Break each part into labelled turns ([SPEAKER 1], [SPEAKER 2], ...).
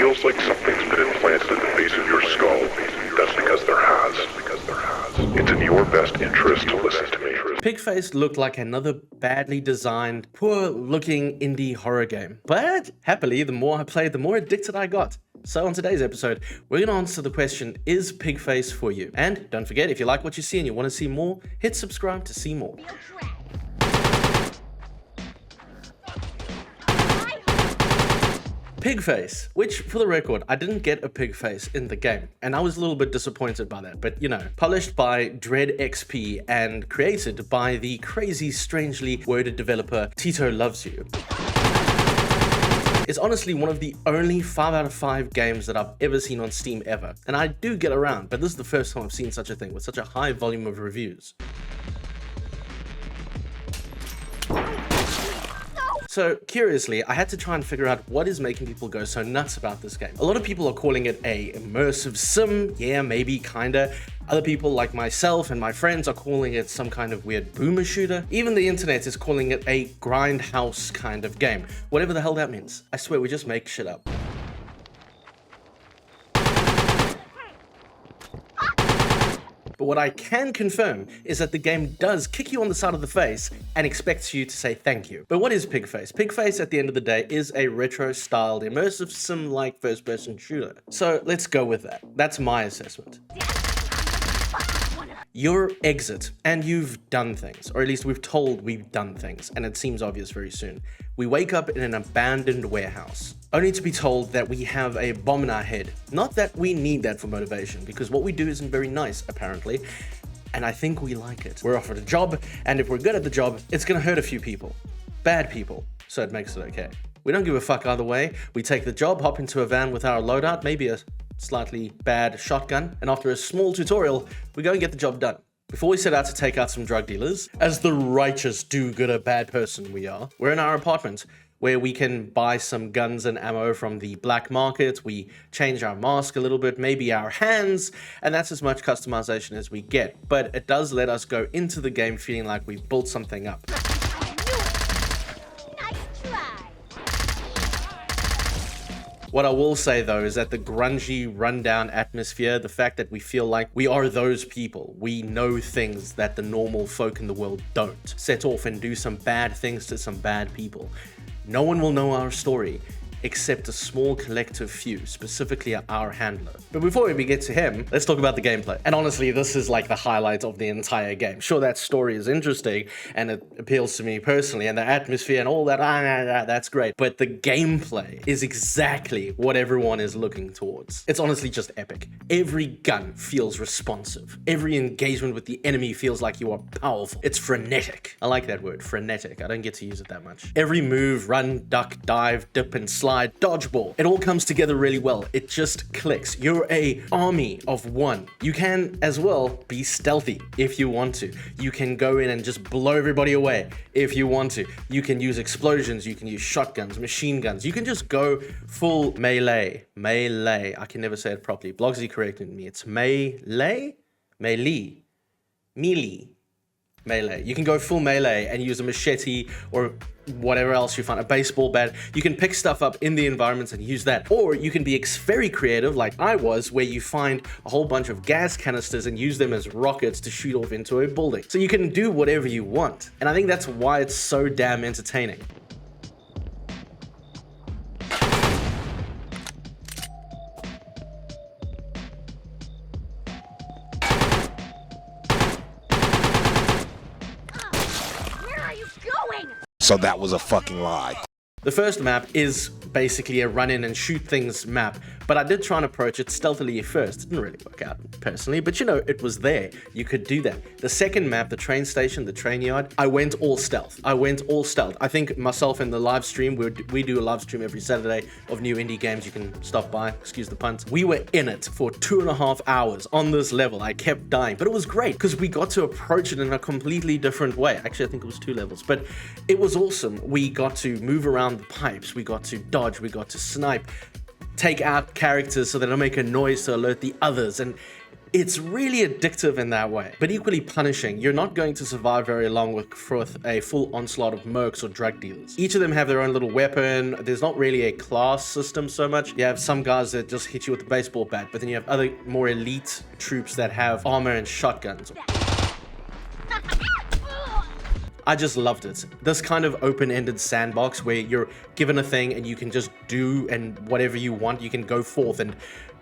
[SPEAKER 1] feels like something's been implanted at the base of your skull. That's because there has. It's in your best interest to listen to me.
[SPEAKER 2] Pigface looked like another badly designed, poor-looking indie horror game. But happily, the more I played, the more addicted I got. So on today's episode, we're going to answer the question, is Pigface for you? And don't forget, if you like what you see and you want to see more, hit subscribe to see more. Pigface, which for the record, I didn't get a Pigface in the game, and I was a little bit disappointed by that, but you know, published by DreadXP and created by the crazy, strangely worded developer Titolovesyou. It's honestly one of the only 5 out of 5 games that I've ever seen on Steam ever, and I do get around, but this is the first time I've seen such a thing with such a high volume of reviews. So, curiously, I had to try and figure out what is making people go so nuts about this game. A lot of people are calling it a immersive sim, yeah, maybe, kinda. Other people, like myself and my friends, are calling it some kind of weird boomer shooter. Even the internet is calling it a Grindhouse kind of game. Whatever the hell that means. I swear, we just make shit up. But what I can confirm is that the game does kick you on the side of the face and expects you to say thank you. But what is Pigface? Pigface, at the end of the day, is a retro-styled, immersive sim-like first-person shooter. So let's go with that. That's my assessment. You're exit, and you've done things, or at least we've told we've done things, and it seems obvious very soon. We wake up in an abandoned warehouse, only to be told that we have a bomb in our head. Not that we need that for motivation, because what we do isn't very nice, apparently, and I think we like it. We're offered a job, and if we're good at the job, it's gonna hurt a few people. Bad people, so it makes it okay. We don't give a fuck either way. We take the job, hop into a van with our loadout, maybe a slightly bad shotgun, and after a small tutorial, we go and get the job done. Before we set out to take out some drug dealers, as the righteous do-gooder bad person we are, we're in our apartment, where we can buy some guns and ammo from the black market, we change our mask a little bit, maybe our hands, and that's as much customization as we get. But it does let us go into the game feeling like we've built something up. What I will say though is that the grungy, rundown atmosphere, the fact that we feel like we are those people, we know things that the normal folk in the world don't, set off and do some bad things to some bad people. No one will know our story, except a small collective few, specifically our handler. But before we get to him, let's talk about the gameplay. And honestly, this is like the highlight of the entire game. Sure, that story is interesting, and it appeals to me personally, and the atmosphere and all that, that's great. But the gameplay is exactly what everyone is looking towards. It's honestly just epic. Every gun feels responsive. Every engagement with the enemy feels like you are powerful. It's frenetic. I like that word, frenetic. I don't get to use it that much. Every move, run, duck, dive, dip, and slide, dodgeball. It all comes together really well. It just clicks. You're a army of one. You can as well be stealthy if you want to. You can go in and just blow everybody away if you want to. You can use explosions. You can use shotguns, machine guns. You can just go full melee. Melee. I can never say it properly. Blogsy corrected me. It's melee? Melee. Melee. Melee. You can go full melee and use a machete or whatever else you find, a baseball bat. You can pick stuff up in the environments and use that. Or you can be very creative like I was, where you find a whole bunch of gas canisters and use them as rockets to shoot off into a building. So you can do whatever you want. And I think that's why it's so damn entertaining.
[SPEAKER 3] So that was a fucking lie.
[SPEAKER 2] The first map is basically a run in and shoot things map, but I did try and approach it stealthily at first. It didn't really work out personally, but you know, it was there. You could do that. The second map, the train station, the train yard, I went all stealth. I think myself in the live stream, we do a live stream every Saturday of new indie games. You can stop by, excuse the puns. We were in it for 2.5 hours on this level. I kept dying, but it was great because we got to approach it in a completely different way. Actually, I think it was 2 levels, but it was awesome. We got to move around the pipes, we got to dodge, we got to snipe, take out characters so they don't make a noise to alert the others, and It's really addictive in that way, but equally punishing. You're not going to survive very long with a full onslaught of mercs or drug dealers. Each of them have their own little weapon. There's not really a class system so much. You have some guys that just hit you with a baseball bat, but then you have other more elite troops that have armor and shotguns. I just loved it. This kind of open-ended sandbox where you're given a thing and you can just do and whatever you want. You can go forth and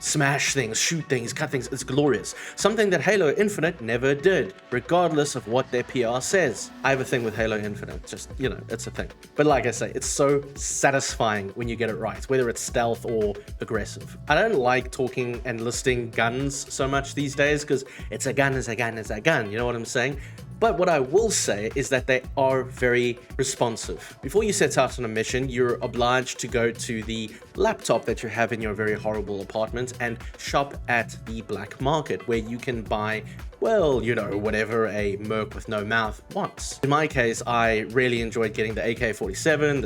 [SPEAKER 2] smash things, shoot things, cut things. It's glorious. Something that Halo Infinite never did, regardless of what their PR says. I have a thing with Halo Infinite. Just, you know, it's a thing. But like I say, it's so satisfying when you get it right, whether it's stealth or aggressive. I don't like talking and listing guns so much these days because it's a gun, it's a gun, it's a gun. You know what I'm saying? But what I will say is that they are very responsive. Before you set out on a mission, you're obliged to go to the laptop that you have in your very horrible apartment and shop at the black market where you can buy, well, you know, whatever a merc with no mouth wants. In my case, I really enjoyed getting the AK-47,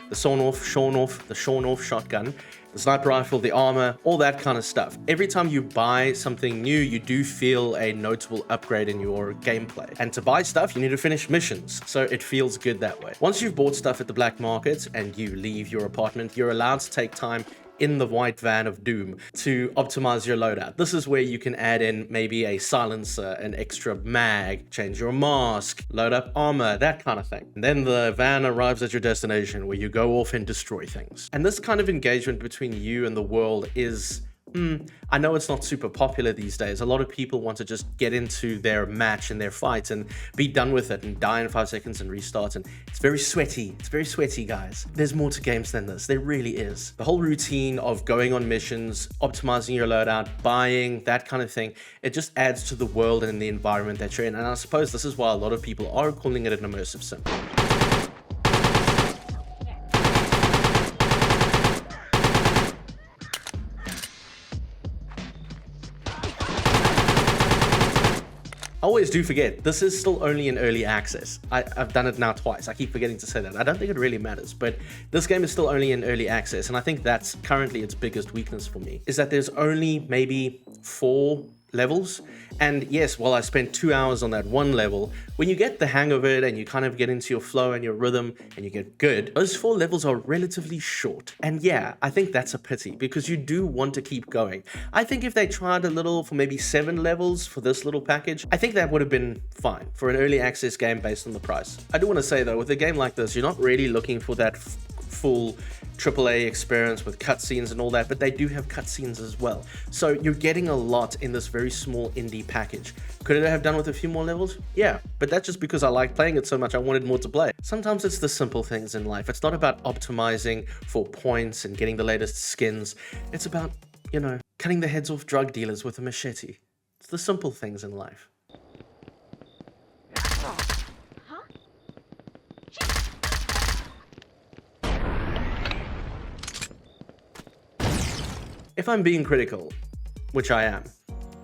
[SPEAKER 2] the sawn-off shotgun, the sniper rifle, the armor, all that kind of stuff. Every time you buy something new, you do feel a notable upgrade in your gameplay. And to buy stuff, you need to finish missions, so it feels good that way. Once you've bought stuff at the black market and you leave your apartment, you're allowed to take time in the white van of doom to optimize your loadout. This is where you can add in maybe a silencer, an extra mag, change your mask, load up armor, that kind of thing. And then the van arrives at your destination where you go off and destroy things. And this kind of engagement between you and the world is I know it's not super popular these days. A lot of people want to just get into their match and their fight and be done with it and die in 5 seconds and restart. And it's very sweaty. It's very sweaty, guys. There's more to games than this. There really is. The whole routine of going on missions, optimizing your loadout, buying, that kind of thing, it just adds to the world and the environment that you're in. And I suppose this is why a lot of people are calling it an immersive sim. I always do forget, this is still only in early access. I've done it now twice. I keep forgetting to say that. I don't think it really matters, but this game is still only in early access, and I think that's currently its biggest weakness for me, is that there's only maybe 4 levels. And yes, while I spent 2 hours on that one level, when you get the hang of it and you kind of get into your flow and your rhythm and you get good, those 4 levels are relatively short. And yeah, I think that's a pity because you do want to keep going. I think if they tried a little for maybe 7 levels for this little package, I think that would have been fine for an early access game based on the price. I do want to say though, with a game like this, you're not really looking for that full AAA experience with cutscenes and all that, but they do have cutscenes as well. So you're getting a lot in this very small indie package. Could it have done with a few more levels? Yeah, but that's just because I like playing it so much I wanted more to play. Sometimes it's the simple things in life. It's not about optimizing for points and getting the latest skins. It's about, you know, cutting the heads off drug dealers with a machete. It's the simple things in life. If I'm being critical, which I am,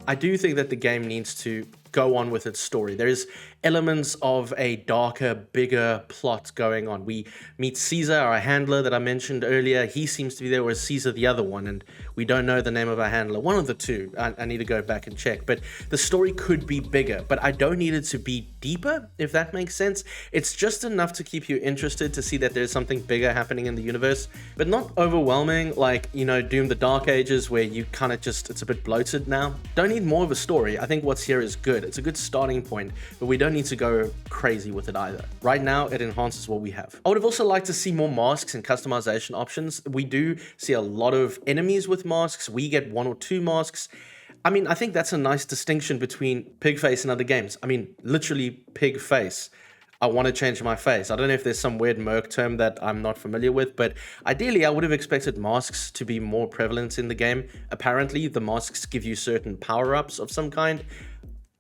[SPEAKER 2] I do think that the game needs to go on with its story. There's elements of a darker, bigger plot going on. We meet Caesar, our handler that I mentioned earlier. He seems to be there, whereas Caesar the other one, and we don't know the name of our handler. One of the two. I need to go back and check. But the story could be bigger, but I don't need it to be deeper, if that makes sense. It's just enough to keep you interested to see that there's something bigger happening in the universe, but not overwhelming like, you know, Doom the Dark Ages, where you kind of just, it's a bit bloated now. Don't need more of a story. I think what's here is good. It's a good starting point, but we don't need to go crazy with it either. Right now, it enhances what we have. I would have also liked to see more masks and customization options. We do see a lot of enemies with masks. We get 1 or 2 masks. I mean, I think that's a nice distinction between Pigface and other games. I mean, literally Pigface. I want to change my face. I don't know if there's some weird merc term that I'm not familiar with, but ideally I would have expected masks to be more prevalent in the game. Apparently, the masks give you certain power-ups of some kind.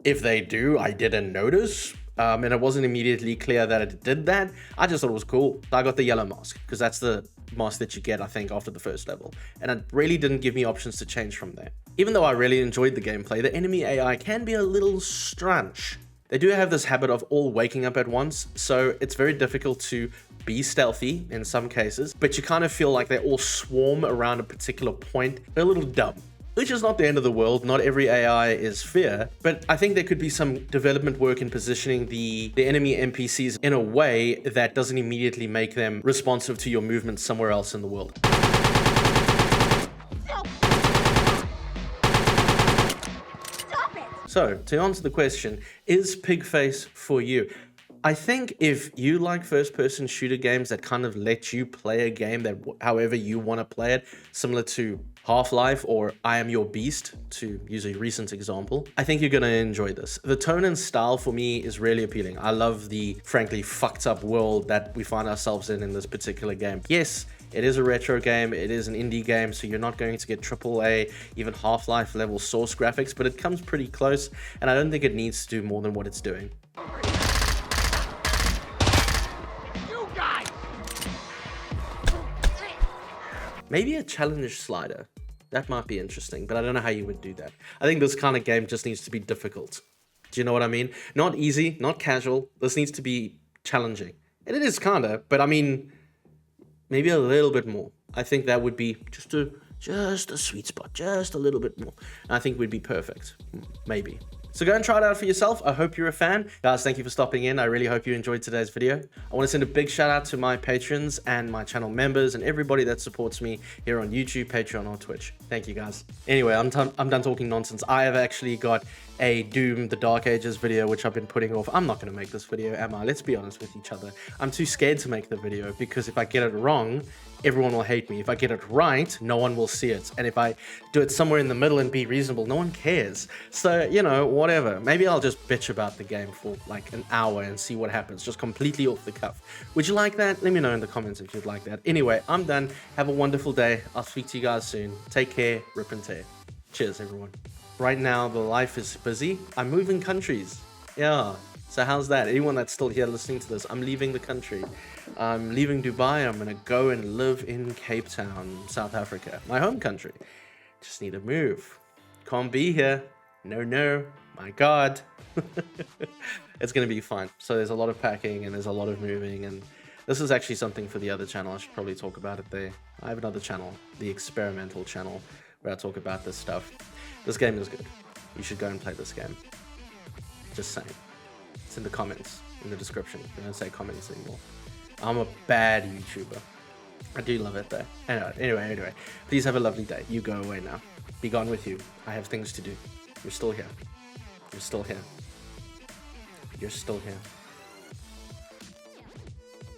[SPEAKER 2] If they do, I didn't notice. And it wasn't immediately clear that it did that. I just thought it was cool. I got the yellow mask because that's the mask that you get, I think, after the first level. And it really didn't give me options to change from there. Even though I really enjoyed the gameplay, the enemy AI can be a little strange. They do have this habit of all waking up at once, so it's very difficult to be stealthy in some cases, but you kind of feel like they all swarm around a particular point. They're a little dumb. which is not the end of the world. Not every AI is fair, but I think there could be some development work in positioning the enemy NPCs in a way that doesn't immediately make them responsive to your movements somewhere else in the world. So, to answer the question, is Pigface for you? I think if you like first-person shooter games that kind of let you play a game that however you want to play it, similar to Half-Life or I Am Your Beast, to use a recent example, I think you're going to enjoy this. The tone and style for me is really appealing. I love the, frankly, fucked up world that we find ourselves in this particular game. Yes, it is a retro game, it is an indie game, so you're not going to get AAA, even Half-Life level source graphics, but it comes pretty close, and I don't think it needs to do more than what it's doing. Maybe a challenge slider. That might be interesting, but I don't know how you would do that. I think this kind of game just needs to be difficult. Do you know what I mean? Not easy, not casual. This needs to be challenging. And it is kinda, but I mean, maybe a little bit more. I think that would be just a sweet spot, just a little bit more. And I think we'd be perfect, maybe. So go and try it out for yourself. I hope you're a fan. Guys, thank you for stopping in. I really hope you enjoyed today's video. I want to send a big shout out to my patrons and my channel members and everybody that supports me here on YouTube, Patreon, or Twitch. Thank you, guys. Anyway, I'm done talking nonsense. I have actually got a Doom The Dark Ages video, which I've been putting off. I'm not going to make this video, am I? Let's be honest with each other. I'm too scared to make the video because if I get it wrong, everyone will hate me. If I get it right, no one will see it. And if I do it somewhere in the middle and be reasonable, no one cares. So, you know, whatever. Maybe I'll just bitch about the game for like an hour and see what happens, just completely off the cuff. Would you like that? Let me know in the comments if you'd like that. Anyway, I'm done. Have a wonderful day. I'll speak to you guys soon. Take care. Rip and tear. Cheers, everyone. Right now, the life is busy. I'm moving countries. Yeah. So how's that? Anyone that's still here listening to this, I'm leaving the country. I'm leaving Dubai. I'm going to go and live in Cape Town, South Africa, my home country. Just need to move. Can't be here. No, my God. It's going to be fun. So there's a lot of packing and there's a lot of moving. And this is actually something for the other channel. I should probably talk about it there. I have another channel, the experimental channel, where I talk about this stuff. This game is good. You should go and play this game. Just saying. It's in the comments, in the description. I don't say comments anymore. I'm a bad YouTuber. I do love it though. Anyway. Please have a lovely day. You go away now. Be gone with you. I have things to do. You're still here. You're still here. You're still here.